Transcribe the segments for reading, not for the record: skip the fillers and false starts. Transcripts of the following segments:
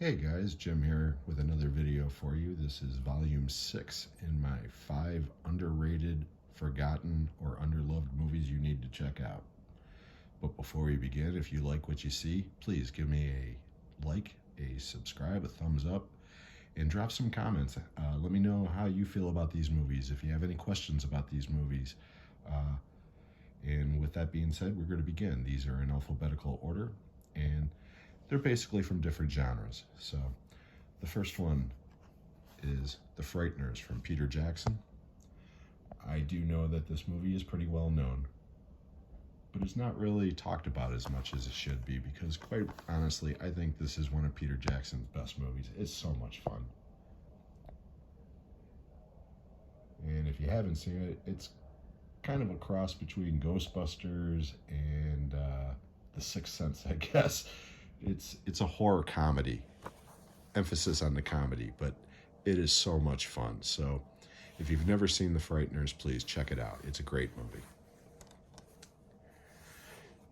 Hey guys, Jim here with another video for you. This is volume 6 in my 5 underrated, forgotten, or underloved movies you need to check out. But before we begin, if you like what you see, please give me a like, a subscribe, a thumbs up, and drop some comments. Let me know how you feel about these movies, if you have any questions about these movies. And with that being said, we're going to begin. These are in alphabetical order, and they're basically from different genres. So the first one is The Frighteners from Peter Jackson. I do know that this movie is pretty well known, but it's not really talked about as much as it should be because, quite honestly, I think this is one of Peter Jackson's best movies. It's so much fun. And if you haven't seen it, it's kind of a cross between Ghostbusters and The Sixth Sense, I guess. It's a horror comedy, emphasis on the comedy, but it is so much fun. So if you've never seen The Frighteners, please check it out. It's a great movie.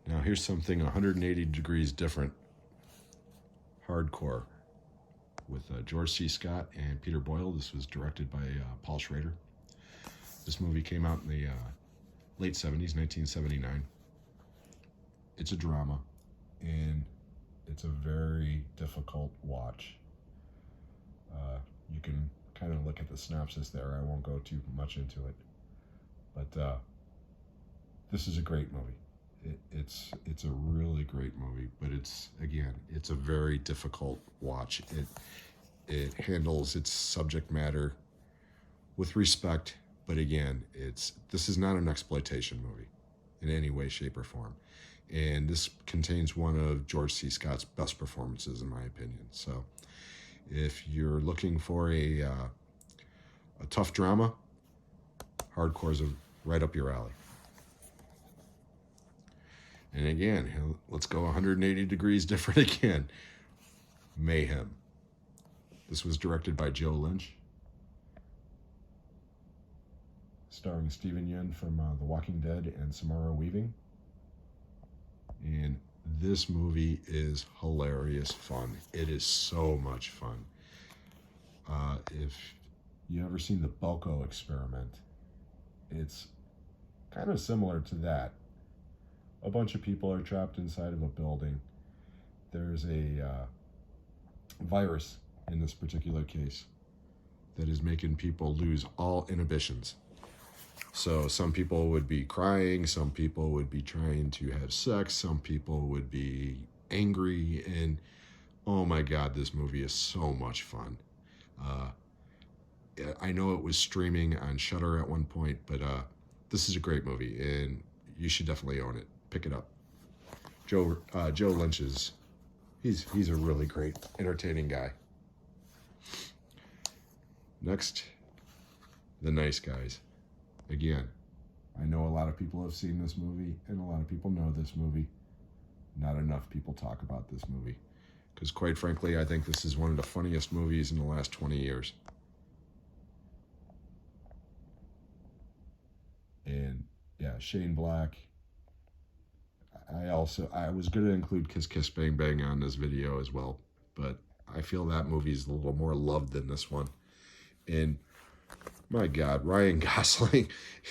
Now here's something 180 degrees different. Hardcore with George C. Scott and Peter Boyle. This was directed by Paul Schrader. This movie came out in the late 70s, 1979. It's a drama, and it's a very difficult watch. You can kind of look at the synopsis there. I won't go too much into it, but this is a great movie. It's a really great movie, but it's a very difficult watch. It handles its subject matter with respect, but again, this is not an exploitation movie in any way, shape, or form. And this contains one of George C. Scott's best performances, in my opinion. So if you're looking for a tough drama, Hardcore is right up your alley. And again, let's go 180 degrees different again. Mayhem. This was directed by Joe Lynch, starring Steven Yeun from The Walking Dead and Samara Weaving. And this movie is hilarious fun. It is so much fun. If you ever seen the Belko Experiment, it's kind of similar to that. A bunch of people are trapped inside of a building. There's a virus in this particular case that is making people lose all inhibitions. So some people would be crying, some people would be trying to have sex, some people would be angry, and oh my God, this movie is so much fun. I know it was streaming on Shudder at one point, but this is a great movie, and you should definitely own it. Pick it up. Joe Lynch he's a really great, entertaining guy. Next, The Nice Guys. Again, I know a lot of people have seen this movie, and a lot of people know this movie. Not enough people talk about this movie, because quite frankly, I think this is one of the funniest movies in the last 20 years. And yeah, Shane Black. I was going to include Kiss Kiss Bang Bang on this video as well, but I feel that movie is a little more loved than this one. And my God, Ryan Gosling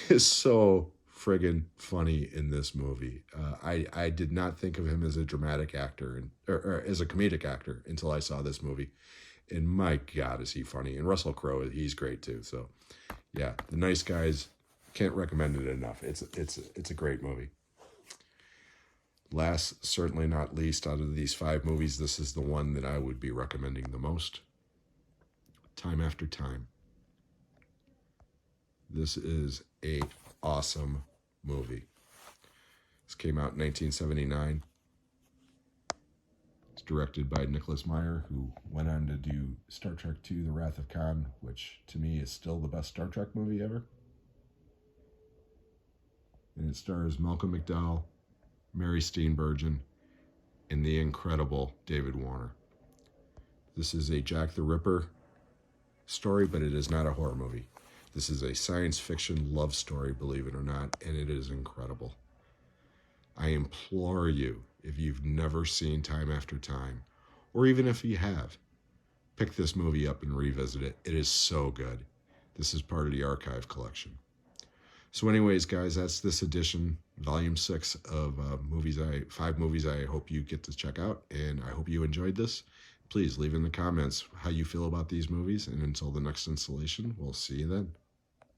is so friggin' funny in this movie. I did not think of him as a dramatic actor or as a comedic actor until I saw this movie. And my God, is he funny. And Russell Crowe, he's great too. So yeah, The Nice Guys, can't recommend it enough. It's a great movie. Last, certainly not least, out of these 5 movies, this is the one that I would be recommending the most. Time After Time. This is a awesome movie. This came out in 1979. It's directed by Nicholas Meyer, who went on to do Star Trek II, The Wrath of Khan, which to me is still the best Star Trek movie ever. And it stars Malcolm McDowell, Mary Steenburgen, and the incredible David Warner. This is a Jack the Ripper story, but it is not a horror movie. This is a science fiction love story, believe it or not, and it is incredible. I implore you, if you've never seen Time After Time, or even if you have, pick this movie up and revisit it. It is so good. This is part of the archive collection. So anyways, guys, that's this edition, volume 6 of 5 movies I hope you get to check out, and I hope you enjoyed this. Please leave in the comments how you feel about these movies, and until the next installation, we'll see you then.